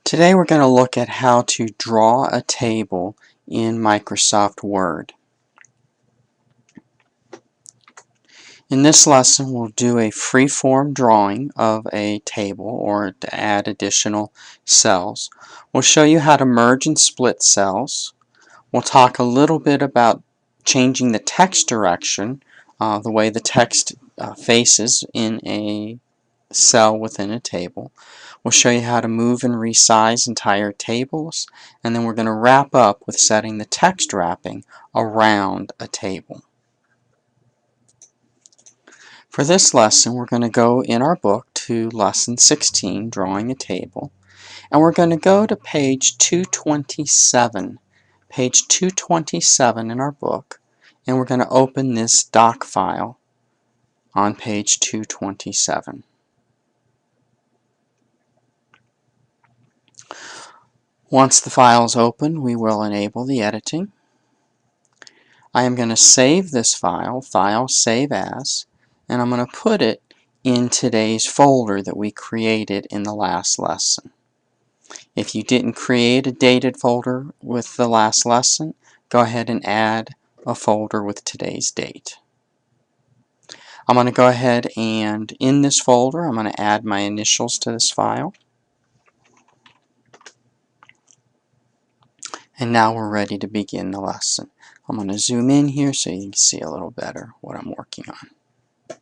Today we're going to look at how to draw a table in Microsoft Word. In this lesson we'll do a free-form drawing of a table or to add additional cells. We'll show you how to merge and split cells. We'll talk a little bit about changing the text direction, the way the text faces in a cell within a table. We'll show you how to move and resize entire tables, and then we're going to wrap up with setting the text wrapping around a table. For this lesson, we're going to go in our book to Lesson 16, Drawing a Table, and we're going to go to page 227. Page 227 in our book, and we're going to open this doc file on page 227. Once the file is open, we will enable the editing. I am going to save this file, Save As, and I'm going to put it in today's folder that we created in the last lesson. If you didn't create a dated folder with the last lesson, go ahead and add a folder with today's date. I'm going to go ahead and in this folder I'm going to add my initials to this file. And now we're ready to begin the lesson. I'm going to zoom in here so you can see a little better what I'm working on.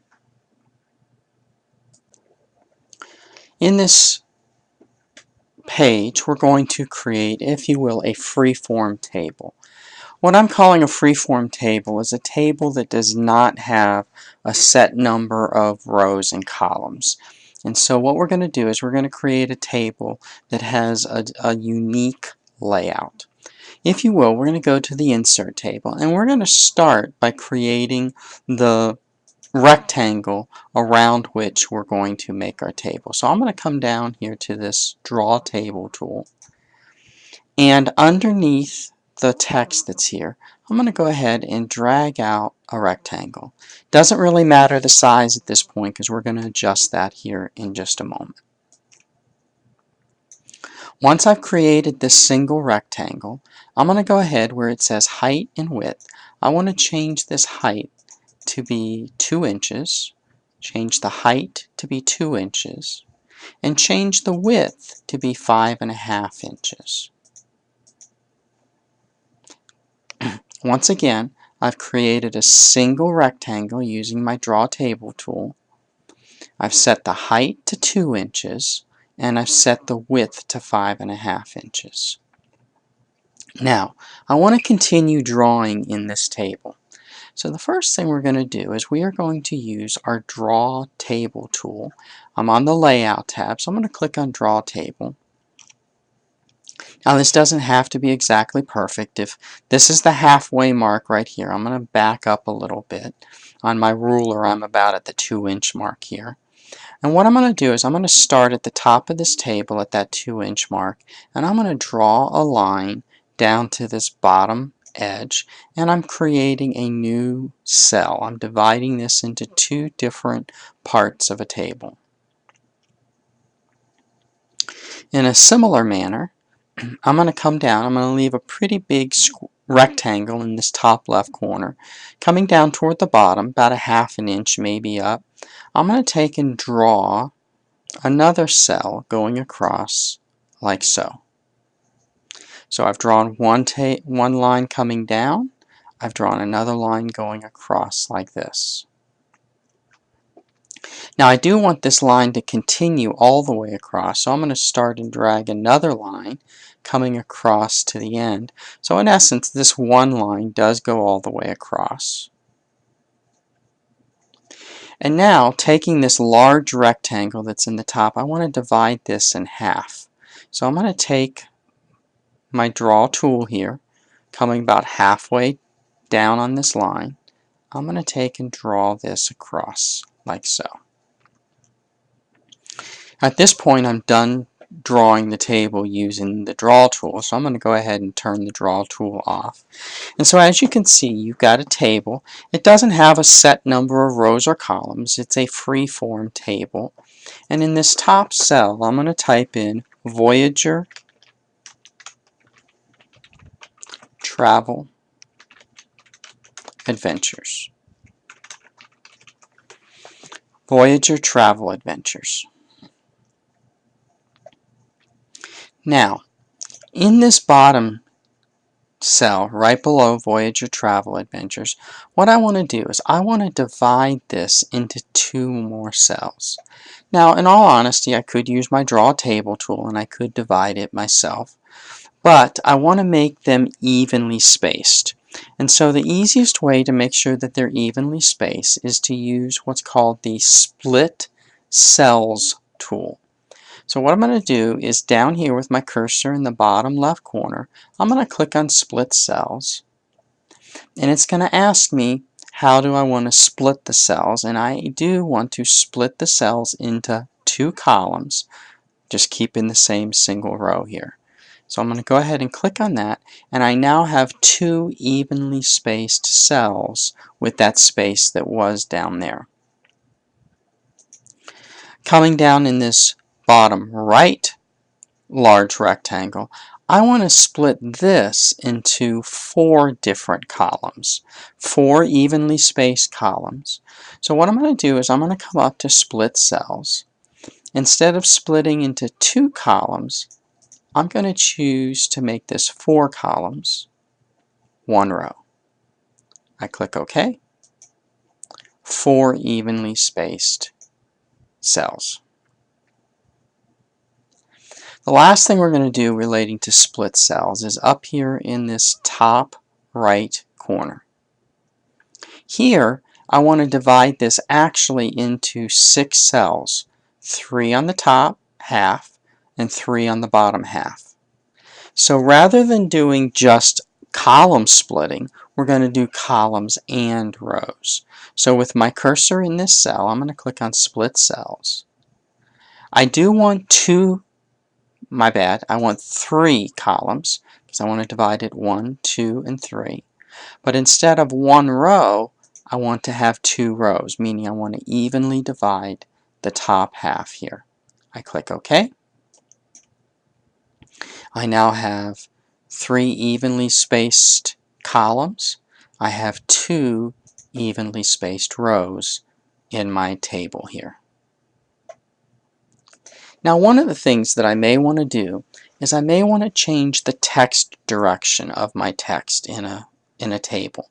In this page, we're going to create, if you will, a free-form table. What I'm calling a free-form table is a table that does not have a set number of rows and columns. And so what we're going to do is we're going to create a table that has a unique layout. If you will, we're going to go to the Insert table, and we're going to start by creating the rectangle around which we're going to make our table. So I'm going to come down here to this Draw Table tool, and underneath the text that's here, I'm going to go ahead and drag out a rectangle. Doesn't really matter the size at this point because we're going to adjust that here in just a moment. Once I've created this single rectangle, I'm going to go ahead where it says height and width. I want to change this height to be 2 inches, change the height to be 2 inches, and change the width to be 5.5 inches. Once again, I've created a single rectangle using my Draw Table tool. I've set the height to 2 inches, and I've set the width to 5.5 inches. Now, I want to continue drawing in this table. So the first thing we're going to do is we are going to use our Draw Table tool. I'm on the Layout tab, so I'm going to click on Draw Table. Now this doesn't have to be exactly perfect. If this is the halfway mark right here, I'm going to back up a little bit. On my ruler, I'm about at the 2-inch mark here. And what I'm going to do is I'm going to start at the top of this table at that 2-inch mark, and I'm going to draw a line down to this bottom edge, and I'm creating a new cell. I'm dividing this into 2 different parts of a table. In a similar manner, I'm going to come down, I'm going to leave a pretty big rectangle in this top left corner. Coming down toward the bottom, about 1/2 inch maybe up, I'm going to take and draw another cell going across like so. So I've drawn one line coming down, I've drawn another line going across like this. Now I do want this line to continue all the way across, so I'm going to start and drag another line coming across to the end. So in essence, this one line does go all the way across. And now, taking this large rectangle that's in the top, I want to divide this in half. So I'm going to take my Draw tool here, coming about halfway down on this line. I'm going to take and draw this across like so. At this point, I'm done drawing the table using the Draw tool, so I'm going to go ahead and turn the Draw tool off. And so as you can see, you've got a table. It doesn't have a set number of rows or columns. It's a free-form table. And in this top cell, I'm going to type in Voyager Travel Adventures. Voyager Travel Adventures. Now, in this bottom cell right below Voyager Travel Adventures, what I want to do is I want to divide this into two more cells. Now, in all honesty, I could use my Draw Table tool and I could divide it myself, but I want to make them evenly spaced. And so the easiest way to make sure that they're evenly spaced is to use what's called the Split Cells tool. So what I'm going to do is down here with my cursor in the bottom left corner, I'm going to click on Split Cells, and it's going to ask me how do I want to split the cells, and I do want to split the cells into two columns, just keeping the same single row here. So I'm going to go ahead and click on that, and I now have two evenly spaced cells with that space that was down there. Coming down in this bottom right large rectangle, I want to split this into four different columns, four evenly spaced columns. So what I'm going to do is I'm going to come up to Split Cells. Instead of splitting into two columns, I'm going to choose to make this four columns, one row. I click OK. Four evenly spaced cells. The last thing we're going to do relating to split cells is up here in this top right corner. Here, I want to divide this actually into 6 cells, 3 on the top half and 3 on the bottom half. So rather than doing just column splitting, we're going to do columns and rows. So with my cursor in this cell, I'm going to click on Split Cells. I do want I want 3 columns because I want to divide it 1, 2, and 3. But instead of 1 row, I want to have 2 rows, meaning I want to evenly divide the top half here. I click OK. I now have 3 evenly spaced columns. I have 2 evenly spaced rows in my table here. Now, one of the things that I may want to do is I may want to change the text direction of my text in a table.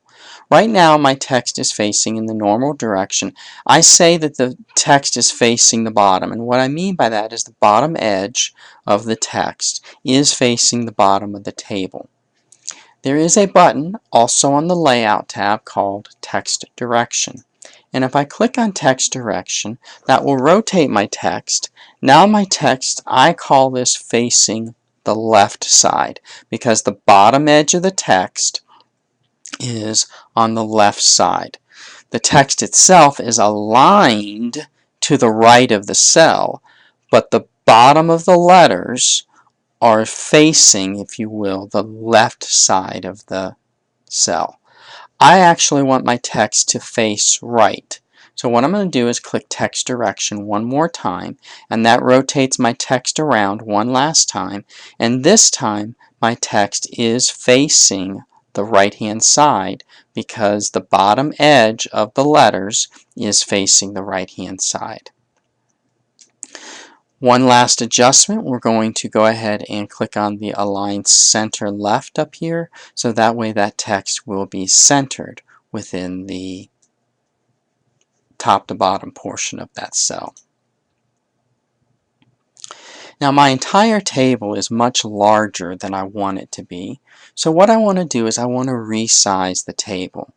Right now, my text is facing in the normal direction. I say that the text is facing the bottom, and what I mean by that is the bottom edge of the text is facing the bottom of the table. There is a button also on the Layout tab called Text Direction. And if I click on Text Direction, that will rotate my text. Now my text, I call this facing the left side because the bottom edge of the text is on the left side. The text itself is aligned to the right of the cell, but the bottom of the letters are facing, if you will, the left side of the cell. I actually want my text to face right. So what I'm going to do is click Text Direction one more time, and that rotates my text around one last time, and this time my text is facing the right-hand side because the bottom edge of the letters is facing the right-hand side. One last adjustment, we're going to go ahead and click on the Align Center Left up here, so that way that text will be centered within the top to bottom portion of that cell. Now my entire table is much larger than I want it to be, so what I want to do is I want to resize the table.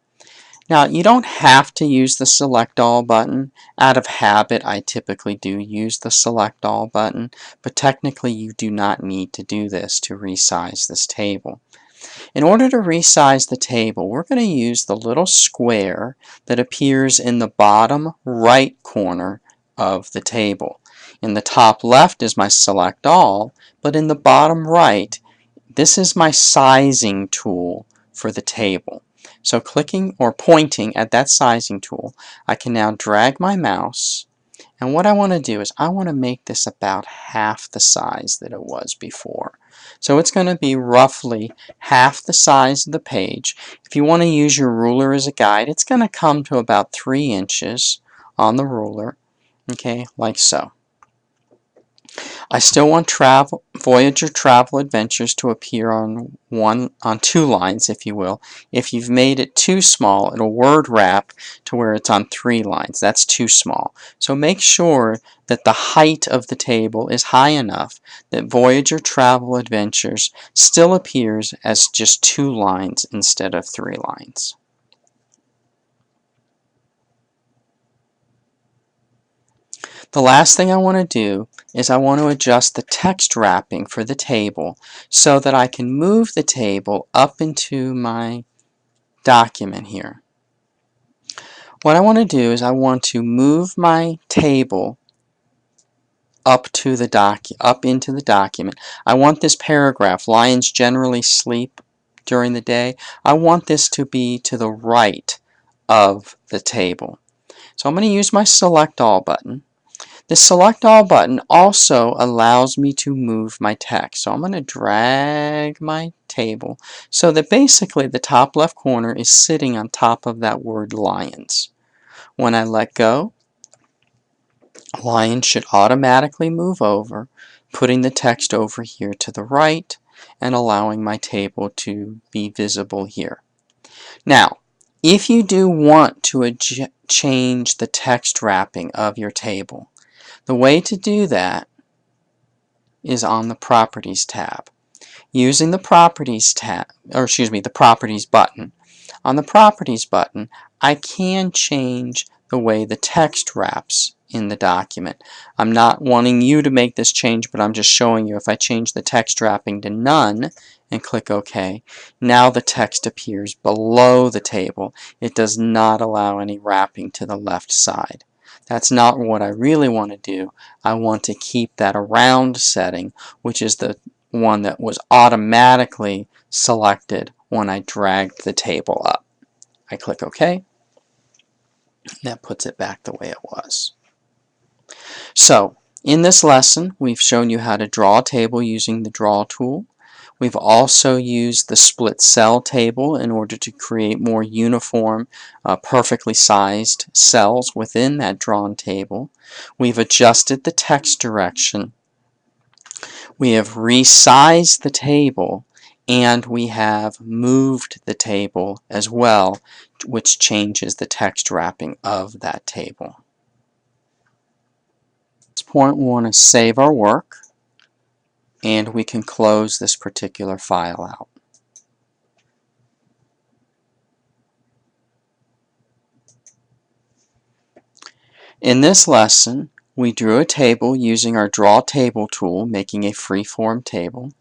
Now, you don't have to use the Select All button. Out of habit, I typically do use the Select All button, but technically you do not need to do this to resize this table. In order to resize the table, we're going to use the little square that appears in the bottom right corner of the table. In the top left is my Select All, but in the bottom right, this is my sizing tool for the table. So clicking or pointing at that sizing tool, I can now drag my mouse And what I want to do is I want to make this about half the size that it was before. So it's going to be roughly half the size of the page. If you want to use your ruler as a guide, it's going to come to about 3 inches on the ruler, okay, like so. I still want Voyager Travel Adventures to appear on 2 lines, if you will. If you've made it too small, it'll word wrap to where it's on 3 lines. That's too small. So make sure that the height of the table is high enough that Voyager Travel Adventures still appears as just 2 lines instead of 3 lines. The last thing I want to do is I want to adjust the text wrapping for the table so that I can move the table up into my document here. What I want to do is I want to move my table up into the document. I want this paragraph, lions generally sleep during the day, I want this to be to the right of the table. So I'm going to use my Select All button. The Select All button also allows me to move my text. So I'm going to drag my table so that basically the top left corner is sitting on top of that word lions. When I let go, lions should automatically move over, putting the text over here to the right and allowing my table to be visible here. Now, if you do want to change the text wrapping of your table, the way to do that is on the Properties tab. Using the Properties tab, the Properties button. On the Properties button, I can change the way the text wraps in the document. I'm not wanting you to make this change, but I'm just showing you if I change the text wrapping to none and click OK, now the text appears below the table. It does not allow any wrapping to the left side. That's not what I really want to do. I want to keep that around setting, which is the one that was automatically selected when I dragged the table up. I click OK, and that puts it back the way it was. So, in this lesson, we've shown you how to draw a table using the Draw tool. We've also used the split cell table in order to create more uniform, perfectly sized cells within that drawn table. We've adjusted the text direction. We have resized the table, and we have moved the table as well, which changes the text wrapping of that table. At this point, we want to save our work, and we can close this particular file out. In this lesson, we drew a table using our Draw Table tool, making a free-form table.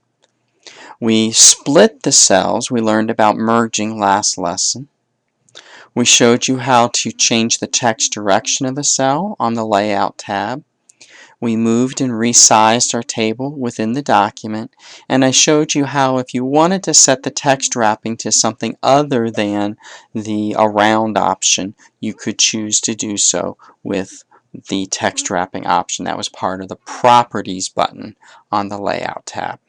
We split the cells. We learned about merging last lesson. We showed you how to change the text direction of the cell on the Layout tab. We moved and resized our table within the document, and I showed you how if you wanted to set the text wrapping to something other than the Around option, you could choose to do so with the text wrapping option. That was part of the Properties button on the Layout tab.